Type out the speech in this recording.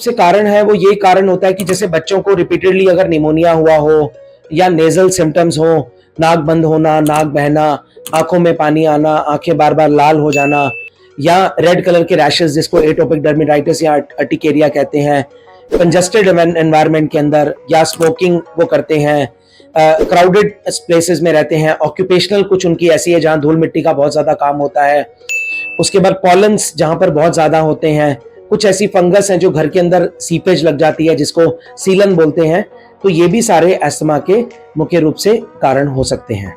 से कारण है वो ये कारण होता है कि जैसे बच्चों को रिपीटेडली अगर निमोनिया हुआ हो या नेजल सिम्टम्स हो, नाक बंद होना, नाक बहना, आंखों में पानी आना, आंखें बार बार लाल हो जाना, या रेड कलर के रैशेस जिसको एटोपिक डर्मेटाइटिस या अर्टिकेरिया कहते हैं, कंजस्टेड एनवायरनमेंट के अंदर, या स्मोकिंग वो करते हैं, क्राउडेड प्लेसेस में रहते हैं, ऑक्यूपेशनल कुछ उनकी ऐसी है जहां धूल मिट्टी का बहुत ज्यादा काम होता है, उसके बाद पॉलन्स जहां पर बहुत ज्यादा होते हैं, कुछ ऐसी फंगस हैं जो घर के अंदर सीपेज लग जाती है जिसको सीलन बोलते हैं, तो ये भी सारे अस्थमा के मुख्य रूप से कारण हो सकते हैं।